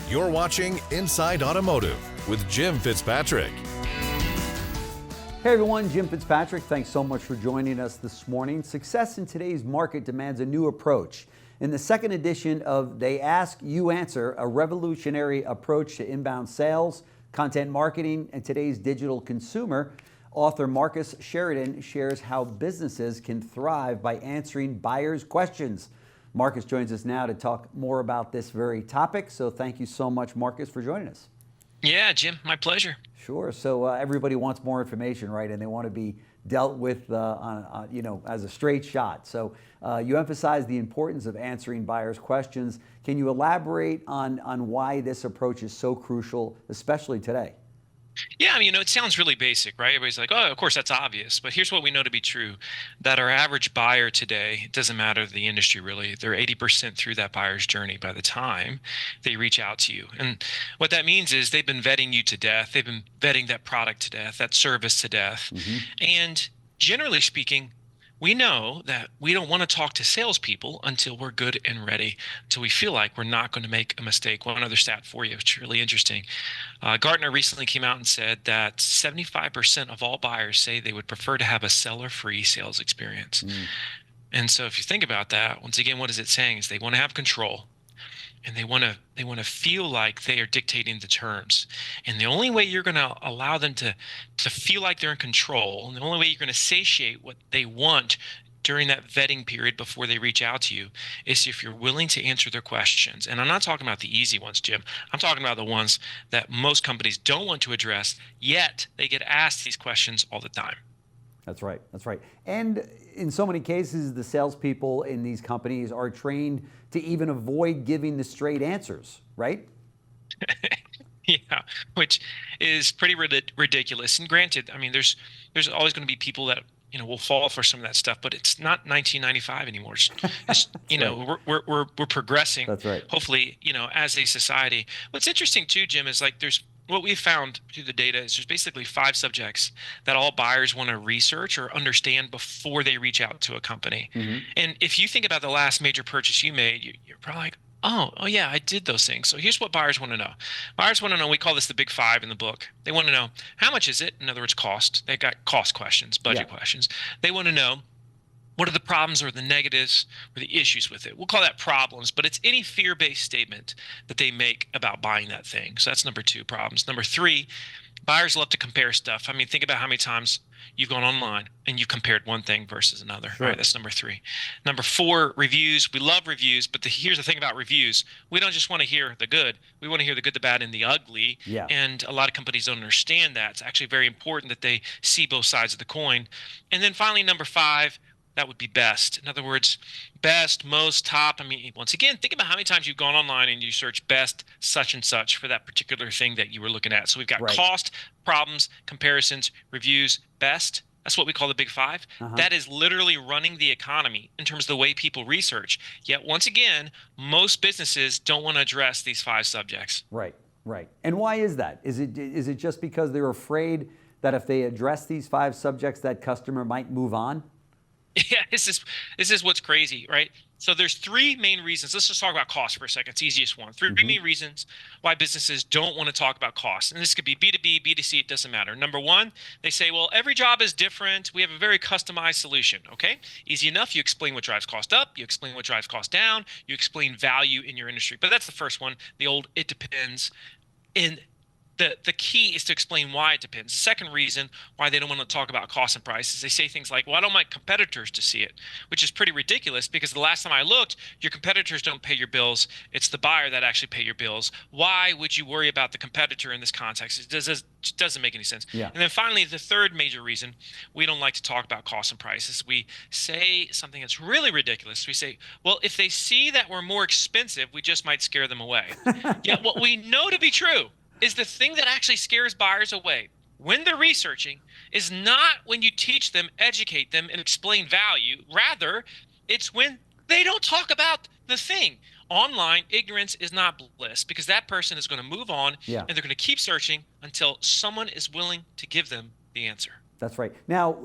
You're watching Inside Automotive with Jim Fitzpatrick. Hey everyone, Jim Fitzpatrick. Thanks so much for joining us this morning. Success in today's market demands a new approach. In the second edition of They Ask, You Answer, a revolutionary approach to inbound sales, content marketing, and today's digital consumer, author Marcus Sheridan shares how businesses can thrive by answering buyers' questions. Marcus joins us now to talk more about this very topic. So thank you so much, Marcus, for joining us. Yeah, Jim, my pleasure. Sure. So everybody wants more information, right? And they want to be dealt with, as a straight shot. So you emphasize the importance of answering buyers' questions. Can you elaborate on why this approach is so crucial, especially today? Yeah, I mean, it sounds really basic, right? Everybody's like, oh, of course, that's obvious. But here's what we know to be true, that our average buyer today, it doesn't matter the industry really, they're 80% through that buyer's journey by the time they reach out to you. And what that means is they've been vetting you to death. They've been vetting that product to death, that service to death. And generally speaking, we know that we don't want to talk to salespeople until we're good and ready, until we feel like we're not going to make a mistake. One other stat for you, which is really interesting. Gartner recently came out and said that 75% of all buyers say they would prefer to have a seller-free sales experience. And so if you think about that, once again, what is it saying is they want to have control. And they want to feel like they are dictating the terms. And the only way you're going to allow them to feel like they're in control, and the only way you're going to satiate what they want during that vetting period before they reach out to you, is if you're willing to answer their questions. And I'm not talking about the easy ones, Jim. I'm talking about the ones that most companies don't want to address, yet they get asked these questions all the time. That's right. That's right. And in so many cases, the salespeople in these companies are trained to even avoid giving the straight answers, right? Yeah, which is pretty ridiculous. And granted, I mean, there's always going to be people that will fall for some of that stuff, but it's not 1995 anymore. It's we're progressing. That's right. Hopefully, as a society. What's interesting too, Jim, is like what we found through the data is there's basically 5 subjects that all buyers want to research or understand before they reach out to a company. And if you think about the last major purchase you made, you're probably like, oh yeah, I did those things. So here's what buyers want to know. Buyers want to know, we call this the big 5 in the book. They want to know, how much is it? In other words, cost. They got cost questions, budget questions. They want to know, what are the problems or the negatives or the issues with it? We'll call that problems, but it's any fear-based statement that they make about buying that thing. So that's number 2, problems. Number 3, buyers love to compare stuff. I mean, think about how many times you've gone online and you've compared one thing versus another. Sure. Right? That's number 3. Number 4, reviews. We love reviews, but here's the thing about reviews. We don't just want to hear the good. We want to hear the good, the bad, and the ugly. Yeah. And a lot of companies don't understand that. It's actually very important that they see both sides of the coin. And then finally, number 5, that would be best. In other words, best, most, top. I mean, once again, think about how many times you've gone online and you search best such and such for that particular thing that you were looking at. So we've got cost, problems, comparisons, reviews, best. That's what we call the big 5. That is literally running the economy in terms of the way people research. Yet once again, most businesses don't want to address these 5 subjects. Right. And why is that? Is it just because they're afraid that if they address these 5 subjects, that customer might move on? Yeah, this is what's crazy, right? So there's 3 main reasons. Let's just talk about cost for a second. It's the easiest one. 3 main reasons why businesses don't want to talk about cost. And this could be B2B, B2C, it doesn't matter. Number 1, they say, well, every job is different. We have a very customized solution, okay? Easy enough. You explain what drives cost up. You explain what drives cost down. You explain value in your industry. But that's the first one, the old it depends. And the key is to explain why it depends. The second reason why they don't want to talk about cost and price is they say things like, well, I don't want competitors to see it, which is pretty ridiculous because the last time I looked, your competitors don't pay your bills. It's the buyer that actually pay your bills. Why would you worry about the competitor in this context? It doesn't make any sense. Yeah. And then finally, the third major reason we don't like to talk about cost and prices, we say something that's really ridiculous. We say, well, if they see that we're more expensive, we just might scare them away. Yet what we know to be true is the thing that actually scares buyers away when they're researching is not when you teach them, educate them, and explain value. Rather, it's when they don't talk about the thing. Online, ignorance is not bliss because that person is going to move on and they're going to keep searching until someone is willing to give them the answer. That's right. Now,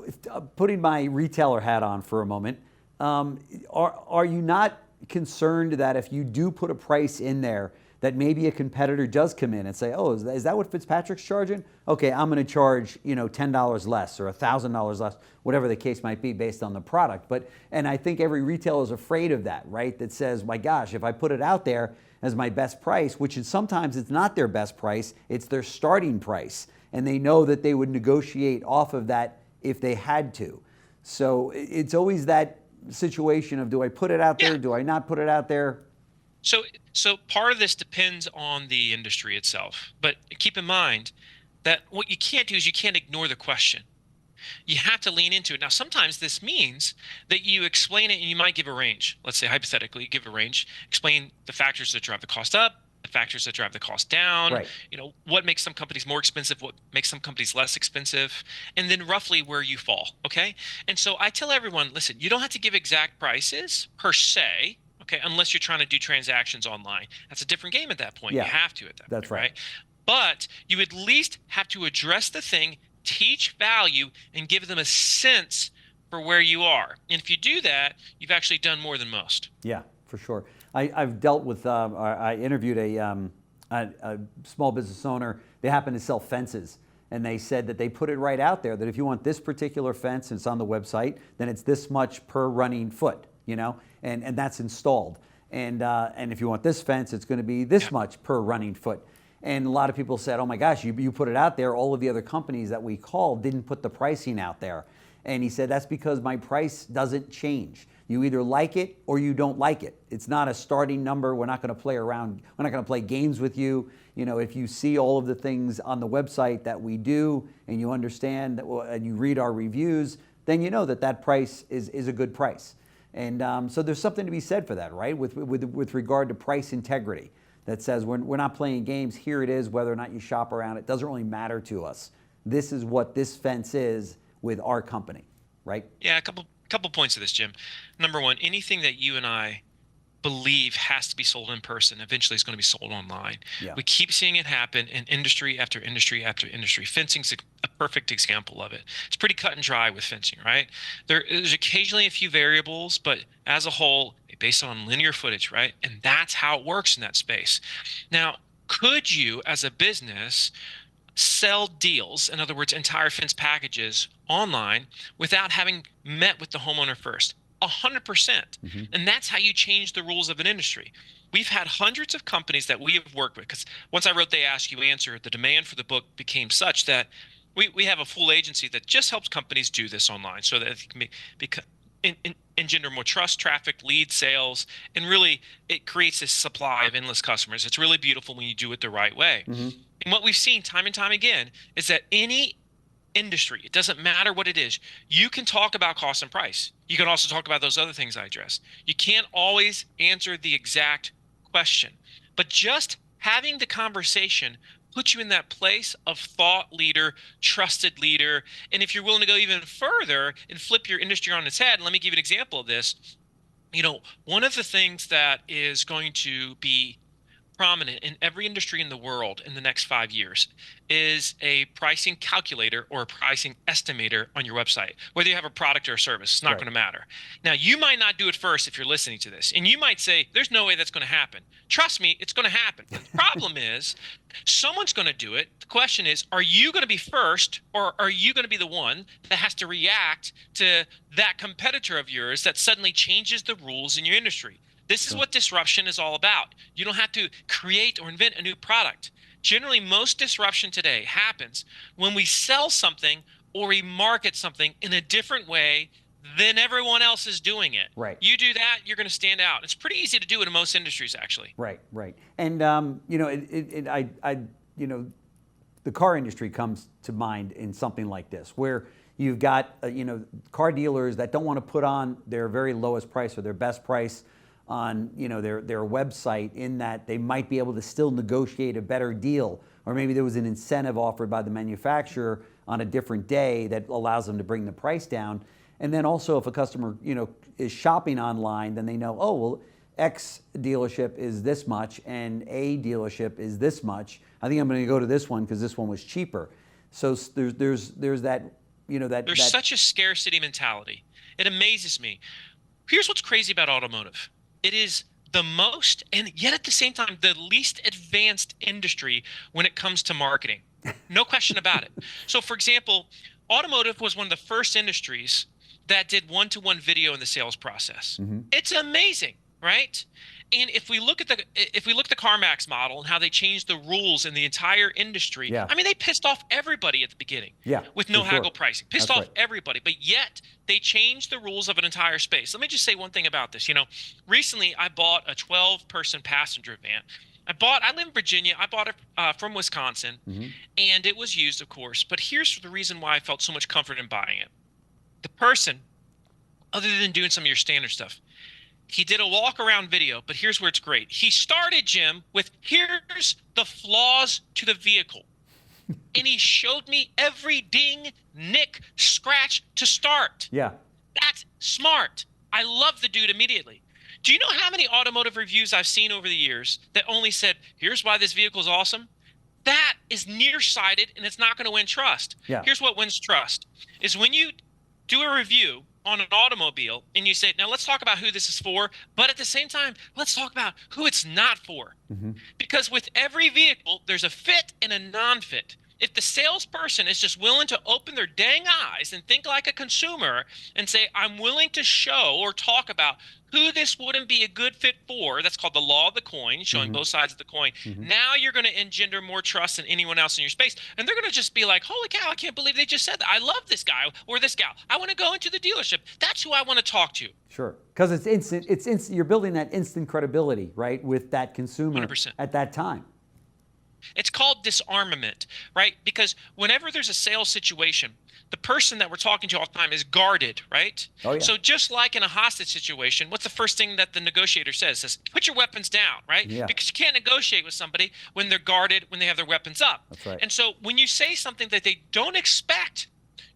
putting my retailer hat on for a moment, are you not concerned that if you do put a price in there, that maybe a competitor does come in and say, oh, is that what Fitzpatrick's charging? Okay, I'm going to charge, $10 less or $1,000 less, whatever the case might be based on the product. And I think every retailer is afraid of that, right? That says, my gosh, if I put it out there as my best price, which is sometimes it's not their best price, it's their starting price. And they know that they would negotiate off of that if they had to. So it's always that situation of, do I put it out there? Do I not put it out there? So part of this depends on the industry itself. But keep in mind that what you can't do is you can't ignore the question. You have to lean into it. Now, sometimes this means that you explain it and you might give a range. Let's say hypothetically, you give a range, explain the factors that drive the cost up, the factors that drive the cost down, right. What makes some companies more expensive, what makes some companies less expensive, and then roughly where you fall, okay? And so I tell everyone, listen, you don't have to give exact prices per se, okay, unless you're trying to do transactions online. That's a different game at that point. Yeah, you have to at that that's point, right. But you at least have to address the thing, teach value, and give them a sense for where you are. And if you do that, you've actually done more than most. Yeah, for sure. I've dealt with, I interviewed a small business owner. They happen to sell fences. And they said that they put it right out there that if you want this particular fence, and it's on the website, then it's this much per running foot, and that's installed. And if you want this fence, it's going to be this much per running foot. And a lot of people said, oh my gosh, you put it out there. All of the other companies that we called didn't put the pricing out there. And he said, that's because my price doesn't change. You either like it or you don't like it. It's not a starting number. We're not going to play around. We're not going to play games with you. If you see all of the things on the website that we do and you understand that, and you read our reviews, then you know that price is a good price. And so there's something to be said for that, right? With regard to price integrity, that says we're not playing games. Here it is, whether or not you shop around. It doesn't really matter to us. This is what this fence is with our company, right? Yeah, a couple points to this, Jim. Number one, anything that you and I believe has to be sold in person eventually is going to be sold online. Yeah. We keep seeing it happen in industry after industry after industry. Fencing's a perfect example of it. It's pretty cut and dry with fencing, right? There's occasionally a few variables, but as a whole, based on linear footage, right? And that's how it works in that space. Now, could you, as a business, sell deals, in other words, entire fence packages online without having met with the homeowner first? 100%. Mm-hmm. And that's how you change the rules of an industry. We've had hundreds of companies that we have worked with, because once I wrote They Ask You Answer, the demand for the book became such that we have a full agency that just helps companies do this online so that it can engender more trust, traffic, lead, sales, and really it creates this supply of endless customers. It's really beautiful when you do it the right way. Mm-hmm. And what we've seen time and time again is that any industry, it doesn't matter what it is, you can talk about cost and price. You can also talk about those other things I addressed. You can't always answer the exact question, but just having the conversation puts you in that place of thought leader, trusted leader. And if you're willing to go even further and flip your industry on its head, let me give you an example of this. One of the things that is going to be prominent in every industry in the world in the next 5 years is a pricing calculator or a pricing estimator on your website. Whether you have a product or a service, it's not going to matter. Now, you might not do it first if you're listening to this, and you might say, there's no way that's going to happen. Trust me, it's going to happen. But the problem is, someone's going to do it. The question is, are you going to be first, or are you going to be the one that has to react to that competitor of yours that suddenly changes the rules in your industry? This is what disruption is all about. You don't have to create or invent a new product. Generally, most disruption today happens when we sell something or we market something in a different way than everyone else is doing it. Right. You do that, you're going to stand out. It's pretty easy to do it in most industries, actually. Right. And the car industry comes to mind in something like this, where you've got car dealers that don't want to put on their very lowest price or their best price on their website, in that they might be able to still negotiate a better deal, or maybe there was an incentive offered by the manufacturer on a different day that allows them to bring the price down. And then also, if a customer is shopping online, then they know, oh well, X dealership is this much and A dealership is this much. I think I'm going to go to this one because this one was cheaper. So there's that There's such a scarcity mentality. It amazes me. Here's what's crazy about automotive. It is the most and yet at the same time the least advanced industry when it comes to marketing. No question about it. So for example, automotive was one of the first industries that did one-to-one video in the sales process. It's amazing, right? And if we look at the CarMax model and how they changed the rules in the entire industry, I mean, they pissed off everybody at the beginning with no haggle pricing, pissed off everybody, but yet they changed the rules of an entire space. Let me just say one thing about this. Recently I bought a 12-person passenger van. I live in Virginia. I bought it from Wisconsin, and it was used, of course. But here's the reason why I felt so much comfort in buying it. The person, other than doing some of your standard stuff, he did a walk around video, but here's where it's great. He started, Jim, with here's the flaws to the vehicle. And he showed me every ding, nick, scratch to start. Yeah. That's smart. I love the dude immediately. Do you know how many automotive reviews I've seen over the years that only said, here's why this vehicle is awesome? That is nearsighted, and it's not going to win trust. Here's what wins trust is when you do a review on an automobile and you say, now let's talk about who this is for, but at the same time, let's talk about who it's not for. Because with every vehicle, there's a fit and a non-fit. If the salesperson is just willing to open their dang eyes and think like a consumer and say, I'm willing to show or talk about who this wouldn't be a good fit for, that's called the law of the coin, showing both sides of the coin. Now you're going to engender more trust than anyone else in your space. And they're going to just be like, holy cow, I can't believe they just said that. I love this guy or this gal. I want to go into the dealership. That's who I want to talk to. Sure. Because it's instant. It's instant. You're building that instant credibility, right, with that consumer 100%. At that time. It's called disarmament, right? Because whenever there's a sales situation, the person that we're talking to all the time is guarded, right? So just like in a hostage situation, what's the first thing that the negotiator says? Says, put your weapons down, right? Because you can't negotiate with somebody when they're guarded, when they have their weapons up. That's right. And so when you say something that they don't expect,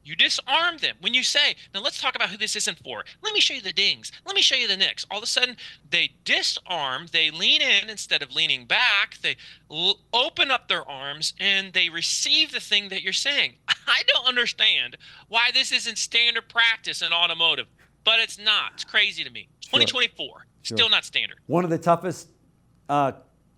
you disarm them. When you say, now let's talk about who this isn't for. Let me show you the dings. Let me show you the nicks. All of a sudden, they disarm. They lean in instead of leaning back. They open up their arms, and they receive the thing that you're saying. I don't understand why this isn't standard practice in automotive, but it's not. It's crazy to me. 2024, still not standard. One of the toughest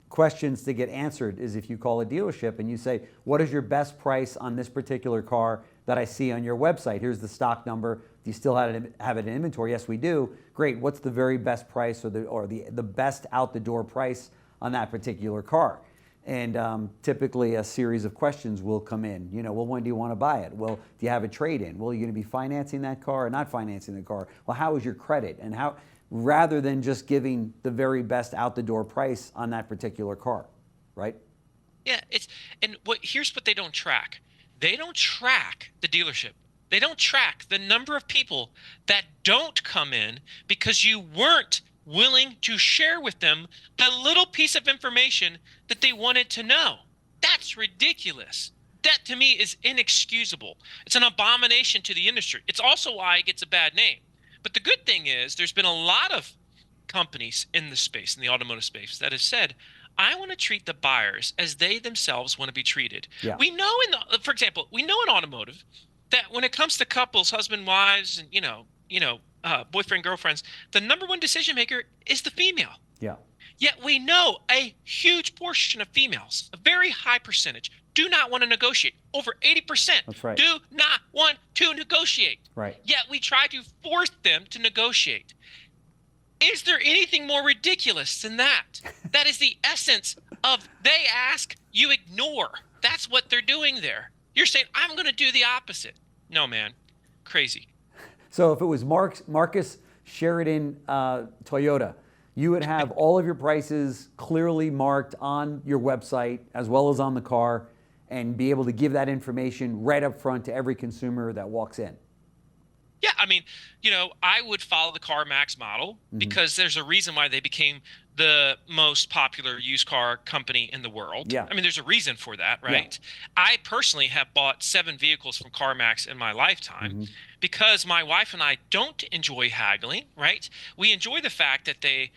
questions to get answered is if you call a dealership and you say, what is your best price on this particular car that I see on your website? Here's the stock number. Do you still have it in inventory? Yes, we do. Great. What's the very best price or the best out the door price on that particular car? And typically a series of questions will come in. Well, when do you want to buy it? Well, do you have a trade-in? Well, are you going to be financing that car or not financing the car? Well, how is your credit? And how, rather than just giving the very best out the door price on that particular car, right? Yeah, here's what they don't track. They don't track the dealership. They don't track the number of people that don't come in because you weren't willing to share with them the little piece of information that they wanted to know. That's ridiculous. That to me is inexcusable. It's an abomination to the industry. It's also why it gets a bad name. But the good thing is there's been a lot of companies in the space, in the automotive space, that have said, I want to treat the buyers as they themselves want to be treated. We know for example, we know in automotive that when it comes to couples, husband, wives, and boyfriend, girlfriends, the number one decision maker is the female. Yet we know a huge portion of females, a very high percentage, do not want to negotiate. Over 80% That's right. do not want to negotiate. Right. Yet we try to force them to negotiate. Is there anything more ridiculous than that? That is the essence of they ask, you ignore. That's what they're doing there. You're saying, I'm going to do the opposite. No, man. Crazy. So if it was Marcus Sheridan Toyota, you would have all of your prices clearly marked on your website as well as on the car and be able to give that information right up front to every consumer that walks in. Yeah, I mean, I would follow the CarMax model because there's a reason why they became the most popular used car company in the world. I mean, there's a reason for that, right? I personally have bought 7 vehicles from CarMax in my lifetime because my wife and I don't enjoy haggling, right? We enjoy the fact that they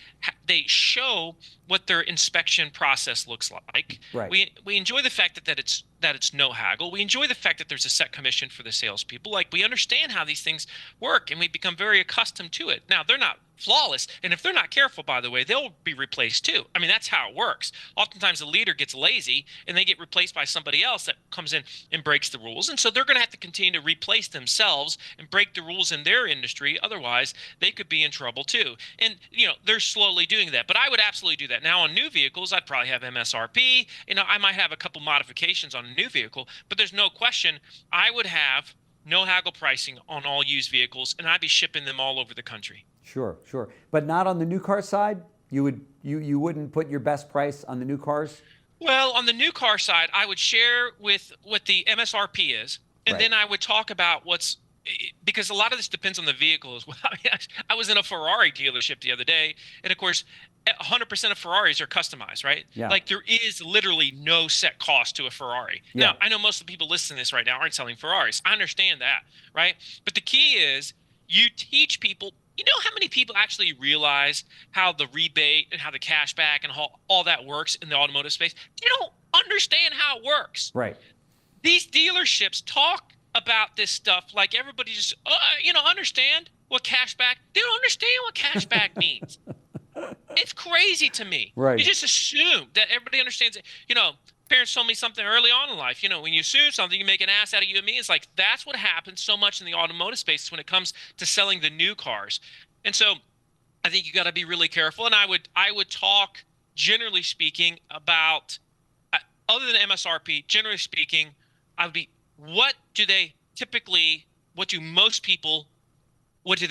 show what their inspection process looks like. Right. We enjoy the fact that it's no haggle. We enjoy the fact that there's a set commission for the salespeople. Like, we understand how these things work, and we become very accustomed to it. Now, they're not flawless, and if they're not careful, by the way, they'll be replaced too. I mean, that's how it works. Oftentimes the leader gets lazy and they get replaced by somebody else that comes in and breaks the rules, and so they're going to have to continue to replace themselves and break the rules in their industry. Otherwise they could be in trouble too. And they're slowly doing that, but I would absolutely do that. Now, on new vehicles, I'd probably have MSRP. I might have a couple modifications on a new vehicle, but there's no question I would have no haggle pricing on all used vehicles, and I'd be shipping them all over the country. Sure. But not on the new car side? You wouldn't put your best price on the new cars? Well, on the new car side, I would share with what the MSRP is, and then I would talk about because a lot of this depends on the vehicle as well. I was in a Ferrari dealership the other day, and of course, 100% of Ferraris are customized, right? Yeah. Like, there is literally no set cost to a Ferrari. Yeah. Now, I know most of the people listening to this right now aren't selling Ferraris. I understand that, right? But the key is you teach people. You know how many people actually realize how the rebate and how the cashback and how all that works in the automotive space? They don't understand how it works. Right. These dealerships talk about this stuff like everybody just, understand what cashback. They don't understand what cashback means. It's crazy to me. Right. You just assume that everybody understands it. Parents told me something early on in life. When you assume something, you make an ass out of you and me. It's like, that's what happens so much in the automotive space when it comes to selling the new cars. And so I think you got to be really careful. And I would talk, generally speaking, about, other than MSRP, generally speaking, I would be, what do most people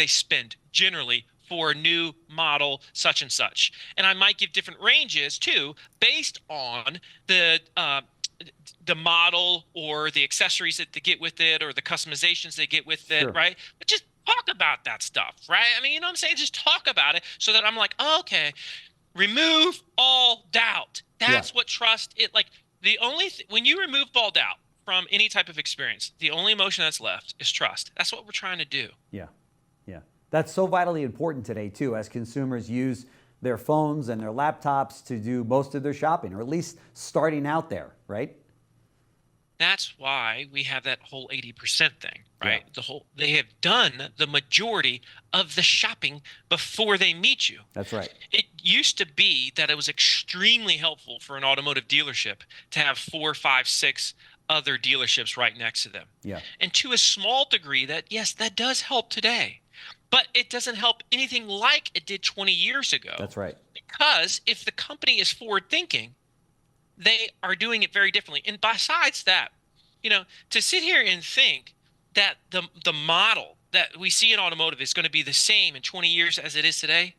spend generally for a new model such and such? And I might give different ranges too, based on the model or the accessories that they get with it or the customizations they get with it. Sure. Right? But just talk about that stuff, right? I mean, you know what I'm saying? Just talk about it so that I'm like, oh, okay, remove all doubt. That's what trust is. Like, when you remove all doubt from any type of experience, the only emotion that's left is trust. That's what we're trying to do. Yeah. That's so vitally important today, too, as consumers use their phones and their laptops to do most of their shopping, or at least starting out there, right? That's why we have that whole 80% thing, right? Yeah. They have done the majority of the shopping before they meet you. That's right. It used to be that it was extremely helpful for an automotive dealership to have 4, 5, 6 other dealerships right next to them. Yeah. And to a small degree, that does help today. But it doesn't help anything like it did 20 years ago. That's right. Because if the company is forward thinking, they are doing it very differently. And besides that, to sit here and think that the model that we see in automotive is going to be the same in 20 years as it is today,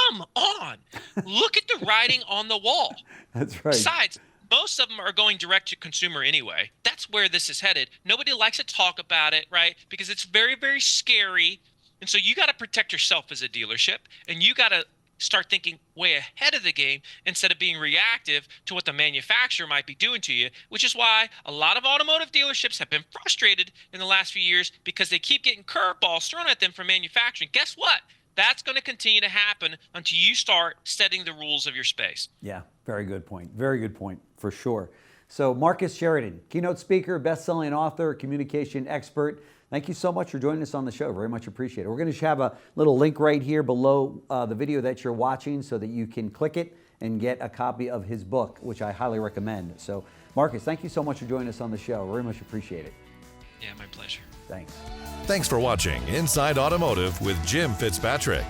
come on. Look at the writing on the wall. That's right. Besides, most of them are going direct to consumer anyway. That's where this is headed. Nobody likes to talk about it, right? Because it's very, very scary. And so you got to protect yourself as a dealership, and you got to start thinking way ahead of the game instead of being reactive to what the manufacturer might be doing to you, which is why a lot of automotive dealerships have been frustrated in the last few years because they keep getting curveballs thrown at them from manufacturing. Guess what? That's going to continue to happen until you start setting the rules of your space. Yeah, very good point. Very good point, for sure. So Marcus Sheridan, keynote speaker, best-selling author, communication expert. Thank you so much for joining us on the show. Very much appreciate it. We're going to have a little link right here below the video that you're watching so that you can click it and get a copy of his book, which I highly recommend. So Marcus, thank you so much for joining us on the show. Very much appreciate it. Yeah, my pleasure. Thanks. Thanks for watching Inside Automotive with Jim Fitzpatrick.